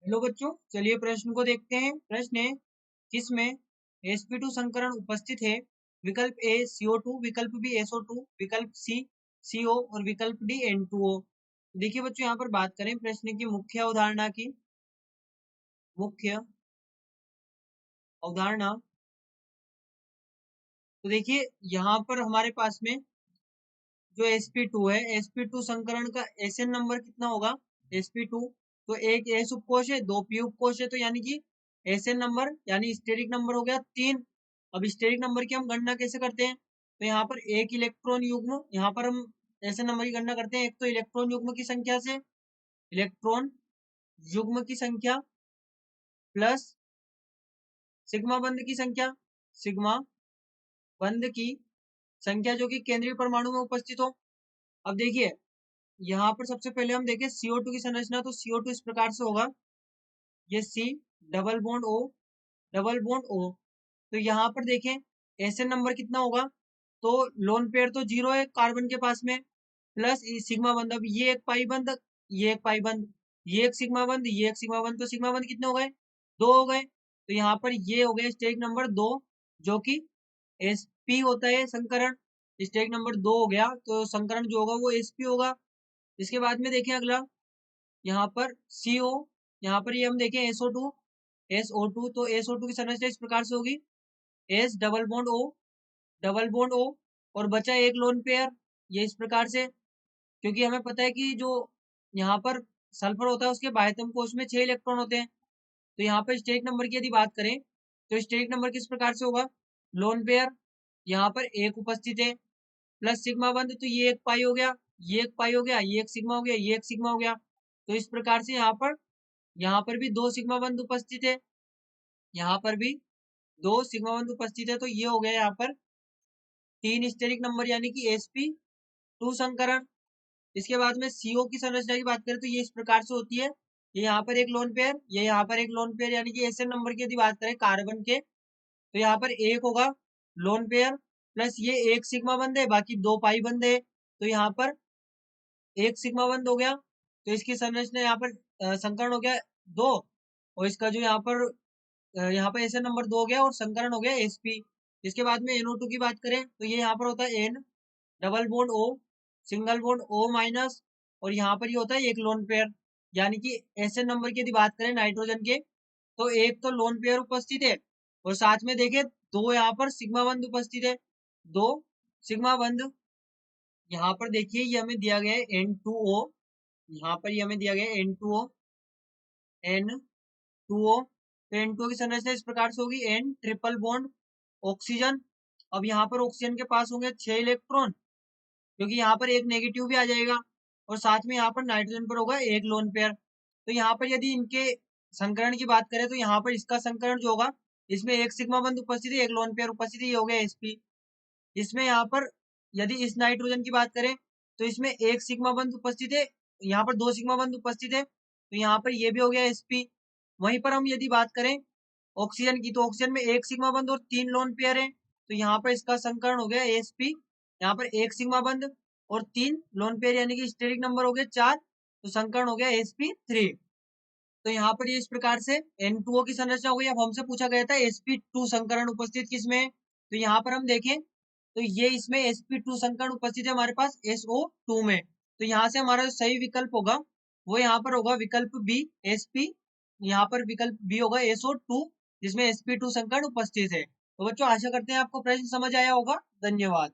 Hello बच्चों, चलिए प्रश्न को देखते हैं। प्रश्न है, किसमें sp2 संकरण उपस्थित है? विकल्प ए CO2, विकल्प बी SO2, विकल्प सी CO और विकल्प डी N2O। देखिए बच्चों, यहाँ पर बात करें प्रश्न की मुख्य अवधारणा की। मुख्य अवधारणा तो देखिए यहाँ पर हमारे पास में जो sp2 है, sp2 संकरण का SN नंबर कितना होगा? sp2 तो एक S उपकोष है, दो P उपकोष है, तो यानी कि SN नंबर यानी स्टेरिक नंबर हो गया 3। अब स्टेरिक नंबर की हम गणना कैसे करते हैं? तो यहाँ पर एक इलेक्ट्रॉन युग्म, यहाँ पर हम SN नंबर की गणना करते हैं एक तो इलेक्ट्रॉन युग्म की संख्या से, इलेक्ट्रॉन युग्म की संख्या प्लस सिग्मा बंध की संख्या, सिग्मा बंध की संख्या जो कि केंद्रीय परमाणु में उपस्थित हो। अब देखिए यहाँ पर सबसे पहले हम देखें CO2 की संरचना, तो CO2 इस प्रकार से होगा, ये C double bond O double bond O। तो यहाँ पर देखें SN नंबर कितना होगा? तो लोन पेयर तो 0 है कार्बन के पास में, प्लस सिग्मा बंध, अब ये एक पाई बंध, ये एक पाई बंध, ये एक सिग्मा बंध, ये एक सिग्मा बंध, तो सिग्मा बंध कितने हो गए? 2 हो गए। तो यहाँ पर ये हो गया स्टेज नंबर 2, जो कि SP होता है संकरण। स्टेज नंबर 2 हो गया, तो संकरण जो होगा वो SP होगा। इसके बाद में देखें अगला, यहाँ पर CO, यहाँ पर ये हम देखें SO2, SO2 तो SO2 की संरचना इस प्रकार से होगी, S double bond O double bond O और बचा एक लोन पेयर, ये इस प्रकार से, क्योंकि हमें पता है कि जो यहाँ पर सल्फर होता है उसके बाह्यतम कोश में 6 इलेक्ट्रॉन होते हैं। तो यहाँ पर स्टेरिक नंबर की यदि बात करें तो स्टेरिक नंबर किस प्रकार से होगा? लोन पेयर यहाँ पर एक उपस्थित है, प्लस सिग्मा बंध, तो ये एक पाई हो गया, ये एक पाई हो गया, ये एक सिग्मा हो गया, ये एक सिग्मा हो गया। तो इस प्रकार से यहाँ पर भी 2 सिग्मा बंध उपस्थित है, यहाँ पर भी 2 सिग्मा बंध उपस्थित है। तो ये हो गया यहाँ पर 3 स्टेरिक नंबर यानी कि sp2 संकरण। इसके बाद में CO की संरचना की बात करें तो ये इस प्रकार से होती है, ये यहाँ पर एक लोन पेयर, ये यहाँ पर एक लोन पेयर, यानी कि SN नंबर की यदि बात करें कार्बन के, तो यहाँ पर एक होगा लोन पेयर, प्लस ये एक सिग्मा बंध है, बाकी 2 पाई बंध है, तो यहाँ पर एक सिग्मा बंध हो गया। तो इसकी संरचना यहाँ पर संकरण हो गया 2, और इसका जो यहाँ पर SN नंबर 2 हो गया और संकरण हो गया SP। इसके बाद में NO2 की बात करें तो ये यहाँ पर होता है N double bond O single bond O minus, और यहाँ पर ये होता है एक लोन पेयर, यानी कि SN नंबर की यदि बात करें नाइट्रोजन के, तो एक तो लोन पेयर उपस्थित है और साथ में देखें 2 यहाँ पर सिग्मा बंध उपस्थित है, 2 सिग्मा बंध। यहाँ पर देखिए ये हमें दिया गया है N2O, यहाँ पर ये हमें दिया गया है N2O N2O। तो N2O की संरचना इस प्रकार से होगी, N ट्रिपल बॉन्ड ऑक्सीजन। अब यहाँ पर ऑक्सीजन के पास होंगे 6 इलेक्ट्रॉन, क्योंकि यहाँ पर एक नेगेटिव भी आ जाएगा, और साथ में यहाँ पर नाइट्रोजन पर होगा एक लोन पेयर। तो यहाँ पर यदि इनके संकरण की बात करें तो यहाँ पर इसका संकरण जो होगा, इसमें एक सिग्मा बंध उपस्थित है, एक लोन पेयर उपस्थित है, ये हो गया SP। इसमें यहाँ पर यदि इस नाइट्रोजन की बात करें तो इसमें एक सिग्मा बंध उपस्थित है, यहाँ पर 2 सिग्मा बंध उपस्थित है, तो यहाँ पर ये भी हो गया SP। वहीं पर हम यदि बात करें ऑक्सीजन की, तो ऑक्सीजन में एक सिग्मा बंध और 3 लोन पेयर है, तो यहाँ पर इसका संकरण हो गया SP। यहाँ पर एक सिग्मा बंध और 3 लोन पेयर यानी कि स्टेरिक नंबर हो गया 4, तो संकरण हो गया SP3। तो यहाँ पर ये इस प्रकार से N2O की संरचना हो गई। अब हमसे पूछा गया था sp2 संकरण उपस्थित किसमें है, तो यहाँ पर हम देखें तो ये इसमें sp2 संकरण उपस्थित है हमारे पास SO2 में। तो यहाँ से हमारा जो सही विकल्प होगा वो यहाँ पर होगा विकल्प बी SP, यहाँ पर विकल्प बी होगा SO2, जिसमें sp2 संकरण उपस्थित है। तो बच्चों आशा करते हैं आपको प्रश्न समझ आया होगा। धन्यवाद।